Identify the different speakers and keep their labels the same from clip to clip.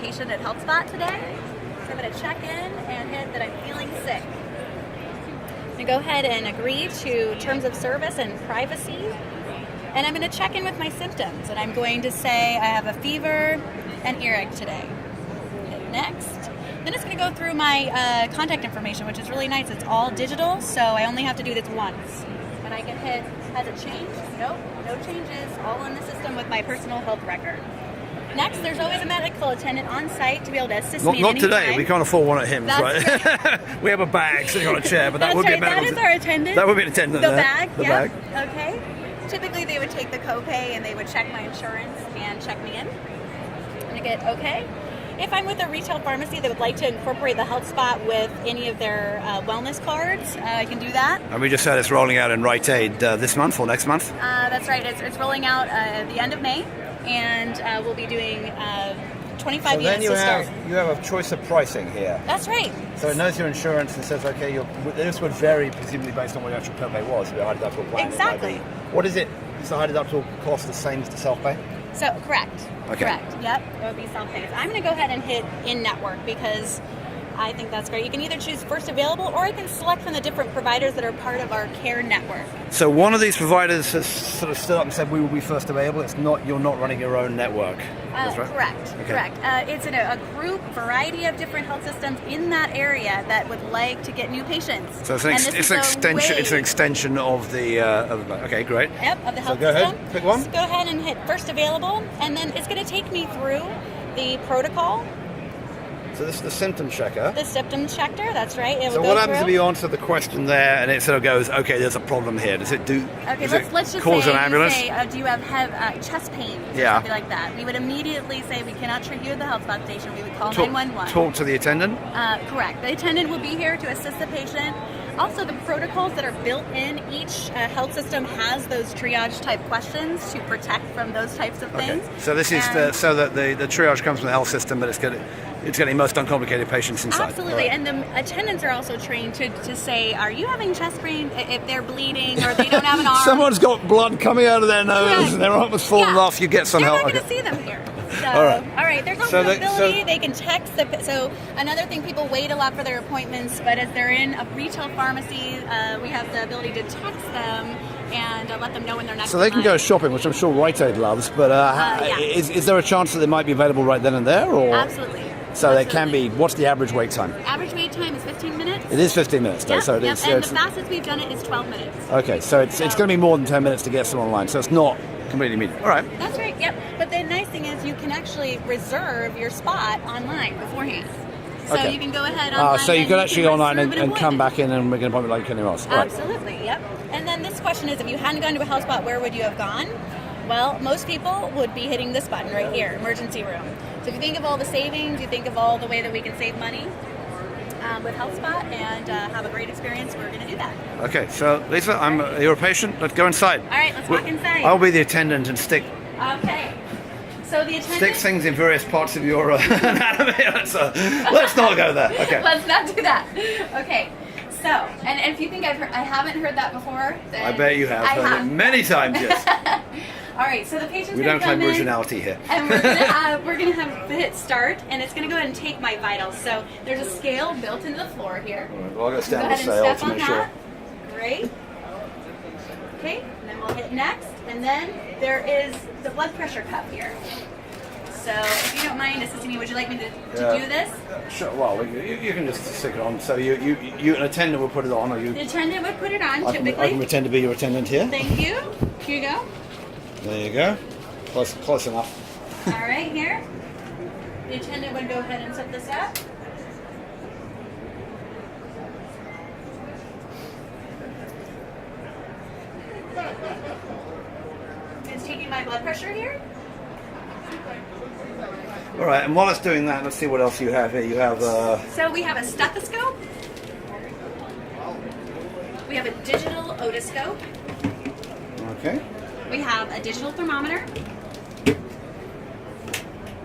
Speaker 1: patient at Healthspot today. So I'm going to check in and hit that I'm feeling sick. I'm going to go ahead and agree to terms of service and privacy. And I'm going to check in with my symptoms. And I'm going to say I have a fever and earache today. Hit next. Then it's going to go through my contact information, which is really nice. It's all digital, so I only have to do this once. And I can hit, has it changed? Nope, no changes. All in the system with my personal health record. Next, there's always a medical attendant on site to be able to assist me at
Speaker 2: Not
Speaker 1: any
Speaker 2: today.
Speaker 1: time.
Speaker 2: We can't afford one at HIMSS,
Speaker 1: That's
Speaker 2: right? We have a bag sitting on a chair, but that
Speaker 1: That's
Speaker 2: would be a
Speaker 1: right,
Speaker 2: medical.
Speaker 1: that is our attendant.
Speaker 2: That would be an attendant.
Speaker 1: The
Speaker 2: there.
Speaker 1: bag,
Speaker 2: The
Speaker 1: yep.
Speaker 2: bag.
Speaker 1: Okay. Typically, they would take the copay and they would check my insurance and check me in. I'm gonna get okay. If I'm with a retail pharmacy that would like to incorporate the Healthspot with any of their wellness cards, I can do that.
Speaker 2: And we just said it's rolling out in Rite Aid this month or next month.
Speaker 1: That's right. It's rolling out at the end of May, and we'll be doing 25
Speaker 3: So then
Speaker 1: units to start.
Speaker 3: you have a choice of pricing here.
Speaker 1: That's right.
Speaker 3: So it knows your insurance and says, okay, this would vary presumably based on what your actual copay was. Your high deductible plan.
Speaker 1: Exactly.
Speaker 3: What is it? Is the high deductible cost the same as the self-pay?
Speaker 1: So, correct.
Speaker 2: Okay.
Speaker 1: Correct. Yep. It would be self-pay. I'm going to go ahead and hit in-network because I think that's great. You can either choose first available, or I can select from the different providers that are part of our care network.
Speaker 2: So one of these providers has sort of stood up and said we will be first available. It's not, you're not running your own network. That's right?
Speaker 1: Correct.
Speaker 2: Okay.
Speaker 1: Correct. It's in a group variety of different health systems in that area that would like to get new patients.
Speaker 2: So it's an extension. It's an extension of the. Okay, great.
Speaker 1: Yep, of the health
Speaker 3: go
Speaker 1: system.
Speaker 3: ahead, pick one.
Speaker 1: So go ahead and hit first available, and then it's going to take me through the protocol,
Speaker 3: So this is the symptom checker.
Speaker 1: the symptom checker. That's right. It
Speaker 2: So
Speaker 1: will
Speaker 2: what
Speaker 1: go
Speaker 2: happens
Speaker 1: through.
Speaker 2: if you answer the question there and it sort of goes, okay, there's a problem here? Does it do?
Speaker 1: Okay,
Speaker 2: does
Speaker 1: let's
Speaker 2: it
Speaker 1: just
Speaker 2: cause
Speaker 1: say,
Speaker 2: an ambulance?
Speaker 1: you say, do you have chest pain? Or
Speaker 2: Yeah.
Speaker 1: something like that. We would immediately say we cannot treat you at the Healthspot station. We would call 911.
Speaker 2: Talk to the attendant.
Speaker 1: Correct. The attendant will be here to assist the patient. Also, the protocols that are built in each health system has those triage type questions to protect from those types of things.
Speaker 2: Okay. So this is so that the triage comes from the health system, but it's getting most uncomplicated patients inside.
Speaker 1: Absolutely,
Speaker 2: Right.
Speaker 1: and the attendants are also trained to say, are you having chest pain if they're bleeding or they don't have an arm?
Speaker 2: Someone's got blood coming out of their nose
Speaker 1: Correct.
Speaker 2: and their arm has fallen
Speaker 1: Yeah.
Speaker 2: off. You get some
Speaker 1: They're
Speaker 2: help.
Speaker 1: not going to
Speaker 2: Okay.
Speaker 1: see them here. So,
Speaker 2: All right.
Speaker 1: There's
Speaker 2: So
Speaker 1: also
Speaker 2: the-
Speaker 1: the ability, they can text. So another thing, people wait a lot for their appointments, but as they're in a retail pharmacy, we have the ability to text them and let them know when they're next.
Speaker 2: So they
Speaker 1: in
Speaker 2: can
Speaker 1: line.
Speaker 2: go shopping, which I'm sure Rite Aid loves, but
Speaker 1: yeah.
Speaker 2: is there a chance that they might be available right then and there? Or?
Speaker 1: Absolutely.
Speaker 2: So they can
Speaker 1: Absolutely.
Speaker 2: be, what's the average wait time?
Speaker 1: Average wait time is 15 minutes.
Speaker 2: It is 15 minutes though,
Speaker 1: Yep,
Speaker 2: so it
Speaker 1: yep.
Speaker 2: is.
Speaker 1: And
Speaker 2: it's-
Speaker 1: the fastest we've done it is 12 minutes.
Speaker 2: okay, so it's going to be more than 10 minutes to get someone online, so it's not completely immediate. All right.
Speaker 1: That's right, yep. But the nice thing is you can actually reserve your spot online beforehand. So
Speaker 2: Okay.
Speaker 1: you can go ahead online.
Speaker 2: So you
Speaker 1: and
Speaker 2: can actually go online
Speaker 1: reserve an
Speaker 2: and come
Speaker 1: appointment.
Speaker 2: back in and make an appointment like anyone else. All right.
Speaker 1: Absolutely, yep. And then this question is, if you hadn't gone to a Healthspot, where would you have gone? Well, most people would be hitting this button right here, emergency room. So if you think of all the savings, you think of all the way that we can save money with Healthspot and have a great experience, we're going to do that.
Speaker 2: Okay, so Lisa, you're a patient. Let's go inside.
Speaker 1: All right, let's walk inside.
Speaker 2: I'll be the attendant and stick
Speaker 1: Okay. So the attendant...
Speaker 2: things in various parts of your anatomy. Let's not go there. Okay.
Speaker 1: Let's not do that. Okay. So, and if you think I haven't heard that before, then
Speaker 2: I bet you have
Speaker 1: I
Speaker 2: heard it many times. Yes.
Speaker 1: All right. So the patient's
Speaker 2: We
Speaker 1: going
Speaker 2: don't
Speaker 1: to
Speaker 2: claim
Speaker 1: come in,
Speaker 2: originality here.
Speaker 1: and we're gonna have hit start, and it's gonna go ahead and take my vitals. So there's a scale built into the floor here.
Speaker 2: All right, well, I'll go
Speaker 1: Go
Speaker 2: stand
Speaker 1: ahead
Speaker 2: the
Speaker 1: and
Speaker 2: sail
Speaker 1: step
Speaker 2: to
Speaker 1: on
Speaker 2: make sure.
Speaker 1: that. Great. Okay. And then we'll hit next, and then there is the blood pressure cuff here. So if you don't mind assisting me, would you like me to do this?
Speaker 2: Sure. Well, you can just stick it on. So you an attendant will put it on, or you.
Speaker 1: The attendant would put it on,
Speaker 2: I can
Speaker 1: typically.
Speaker 2: pretend to be your attendant here.
Speaker 1: Thank you. Here you go.
Speaker 2: There you go. Close enough.
Speaker 1: All right, here. The attendant would go ahead and set this up. It's taking my blood pressure here.
Speaker 2: All right, and while it's doing that, let's see what else you have here. You have.
Speaker 1: So we have a stethoscope. We have a digital otoscope.
Speaker 2: Okay.
Speaker 1: We have a digital thermometer.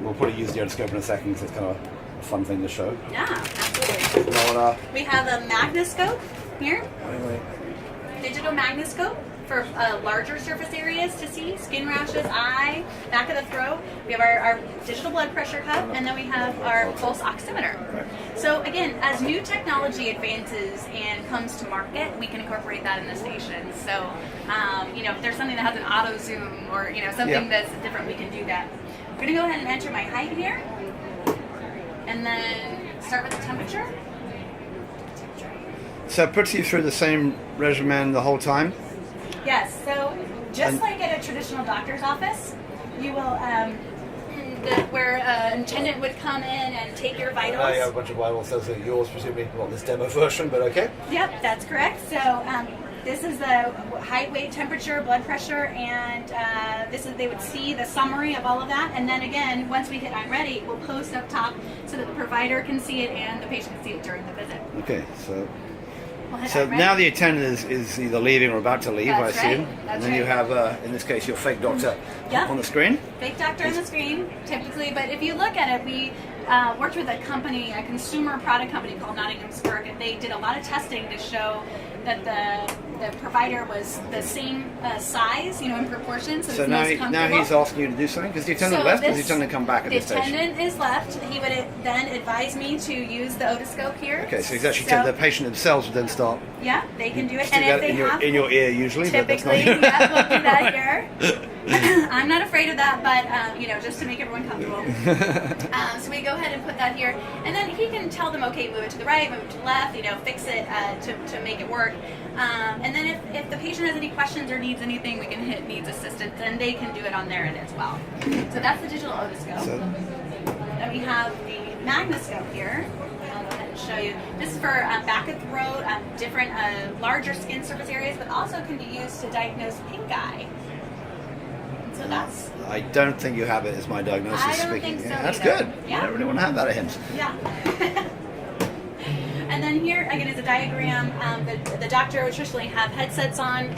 Speaker 2: We'll probably use the otoscope in a second because it's kind of a fun thing to show.
Speaker 1: Yeah, absolutely.
Speaker 2: Well,
Speaker 1: We have a magnoscope here.
Speaker 2: wait.
Speaker 1: Digital magnoscope. for larger surface areas to see, skin rashes, eye, back of the throat. We have our digital blood pressure cuff, and then we have our pulse oximeter. So again, as new technology advances and comes to market, we can incorporate that in the station. So, if there's something that has an auto zoom or something that's different, we can do that. I'm going to go ahead and enter my height here, and then start with the temperature.
Speaker 2: So it puts you through the same regimen the whole time?
Speaker 1: Yes, so just like at a traditional doctor's office, you will, where an attendant would come in and take your vitals.
Speaker 3: I have a bunch of vital cells that are yours, presumably not this demo version, but okay.
Speaker 1: Yep, that's correct. So this is the height, weight, temperature, blood pressure, and they would see the summary of all of that. And then again, once we hit I'm ready, we'll post up top so that the provider can see it and the patient can see it during the visit.
Speaker 2: Okay, so
Speaker 1: I'm ready.
Speaker 2: now the attendant is either leaving or about to leave,
Speaker 1: That's
Speaker 2: I assume.
Speaker 1: right.
Speaker 2: And
Speaker 1: That's
Speaker 2: then you
Speaker 1: right.
Speaker 2: have, in this case, your fake doctor
Speaker 1: Yep.
Speaker 2: on the screen.
Speaker 1: Fake doctor on the screen, typically. But if you look at it, we worked with a consumer product company called Nottinghamsburg, and they did a lot of testing to show that the provider was the same size, in proportion. So,
Speaker 2: So
Speaker 1: it's
Speaker 2: now,
Speaker 1: most
Speaker 2: now
Speaker 1: comfortable.
Speaker 2: he's asking you to do something? Because the attendant left, or does the attendant come back at
Speaker 1: the
Speaker 2: this stage?
Speaker 1: The attendant is left. He would then advise me to use the otoscope here.
Speaker 2: Okay, so he's actually the patient themselves would then start.
Speaker 1: Yeah, they can do it.
Speaker 2: Stick
Speaker 1: And if
Speaker 2: that
Speaker 1: they
Speaker 2: in your,
Speaker 1: have
Speaker 2: in your ear usually, but that's not
Speaker 1: typically, yeah, we'll do that here. I'm not afraid of that, but just to make everyone comfortable. So we go ahead and put that here, and then he can tell them, okay, move it to the right, move it to the left, fix it to make it work. And then if the patient has any questions or needs anything, we can hit needs assistance, and they can do it on their end as well. So that's the digital otoscope. Then we have the magnoscope here. I'll go ahead and show you. This is for back of throat, different larger skin surface areas, but also can be used to diagnose pink eye. So that's.
Speaker 2: I don't think you have it as my diagnosis.
Speaker 1: I don't
Speaker 2: speaking.
Speaker 1: think so
Speaker 2: That's
Speaker 1: either.
Speaker 2: good.
Speaker 1: Yeah.
Speaker 2: I don't really want to have that at HIMSS.
Speaker 1: Yeah. And then here, again, is a diagram. The doctor would traditionally have headsets on.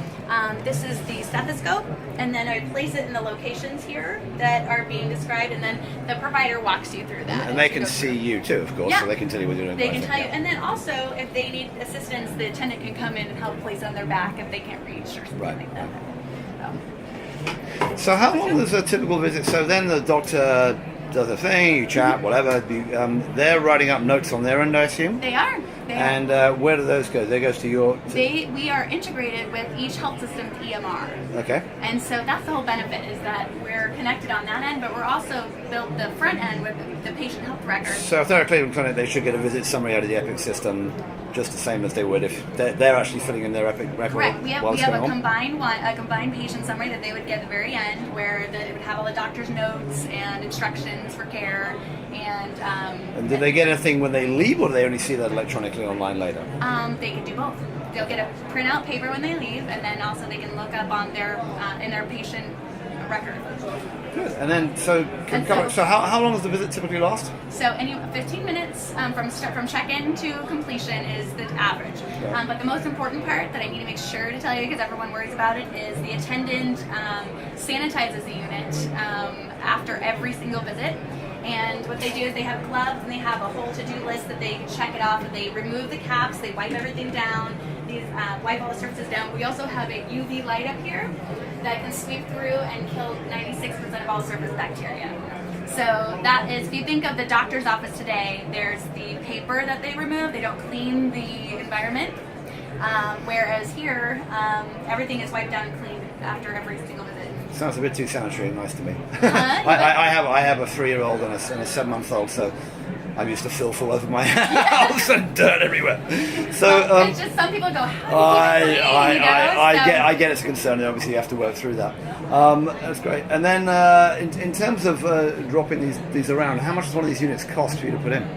Speaker 1: This is the stethoscope, and then I place it in the locations here that are being described, and then the provider walks you through that.
Speaker 2: And they can see you too, of course, so they can tell you what you're doing.
Speaker 1: They can tell you. And then also, if they need assistance, the attendant can come in and help place on their back if they can't reach or something like that.
Speaker 2: So how long is a typical visit? So then the doctor does a thing, you chat, whatever. They're writing up notes on their end, I assume?
Speaker 1: They are.
Speaker 2: And where do those go? They goes to your...
Speaker 1: We are integrated with each health system's EMR.
Speaker 2: Okay.
Speaker 1: And so that's the whole benefit, is that we're connected on that end, but we're also built the front end with the patient health records.
Speaker 2: So if they're a Cleveland clinic, they should get a visit summary out of the Epic system just the same as they would if they're actually filling in their Epic record.
Speaker 1: Correct. We have
Speaker 2: a
Speaker 1: combined patient summary that they would get at the very end, where it would have all the doctor's notes and instructions for care. And
Speaker 2: do they get anything when they leave, or do they only see that electronically online later?
Speaker 1: They can do both. They'll get a printout paper when they leave, and then also they can look up on their in their patient record.
Speaker 2: Good. And then, so how long does the visit typically last?
Speaker 1: So 15 minutes from check-in to completion is the average.
Speaker 2: Okay.
Speaker 1: But the most important part that I need to make sure to tell you, because everyone worries about it, is the attendant sanitizes the unit after every single visit. And what they do is they have gloves and they have a whole to-do list that they check it off, and they remove the caps, they wipe everything down, wipe all the surfaces down. We also have a UV light up here that can sweep through and kill 96% of all surface bacteria. So that is, if you think of the doctor's office today, there's the paper that they remove, they don't clean the environment. Whereas here, everything is wiped down and cleaned after every single visit.
Speaker 2: Sounds a bit too sanitary and nice to me.
Speaker 1: Yeah.
Speaker 2: I have a 3-year-old and a 7-month-old, so I'm used to filth all over my house and dirt everywhere. So
Speaker 1: it's just some people go, how do you keep it clean?
Speaker 2: I get it's a concern, and obviously you have to work through that. That's great. And then in terms of dropping these around, how much does one of these units cost for you to put in?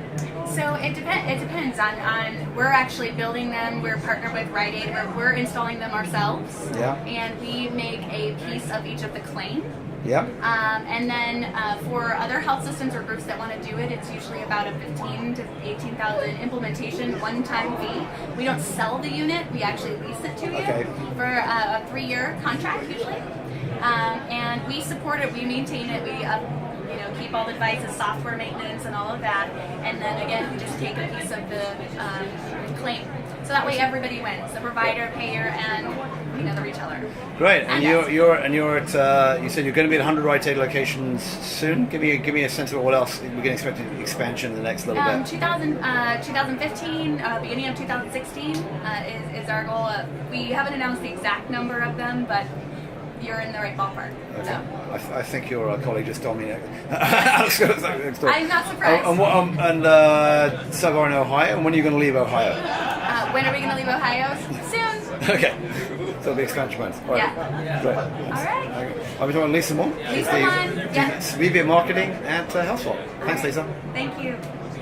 Speaker 1: So it depends on we're actually building them. We're partnered with Rite Aid. We're installing them ourselves.
Speaker 2: Yeah.
Speaker 1: And we make a piece of each of the claim.
Speaker 2: Yeah.
Speaker 1: And then for other health systems or groups that want to do it, it's usually about a $15,000 to $18,000 implementation one-time fee. We don't sell the unit; we actually lease it to you for a 3-year contract usually. And we support it, we maintain it, we keep keep all the devices, software maintenance, and all of that. And then again, we just take a piece of the claim. So that way everybody wins: the provider, payer, and the retailer.
Speaker 2: Great. And you're at you said you're going to be at 100 Rite Aid locations soon. Give me a sense of what else we can expect expansion in the next little bit.
Speaker 1: 2015, beginning of 2016 is our goal. We haven't announced the exact number of them, but you're in the right ballpark.
Speaker 2: Okay.
Speaker 1: So.
Speaker 2: I think your colleague just told me. I'm
Speaker 1: not surprised.
Speaker 2: And Savard in Ohio. And when are you going to leave Ohio?
Speaker 1: When are we going to leave Ohio? Soon.
Speaker 2: Okay. So the expansion plans. All right.
Speaker 1: Yeah.
Speaker 2: Great.
Speaker 1: All right.
Speaker 2: I'll be talking to Lisa Moore.
Speaker 1: Lisa Moughan. Yeah.
Speaker 2: VP of Marketing at Healthspot. Thanks, Lisa.
Speaker 1: Thank you.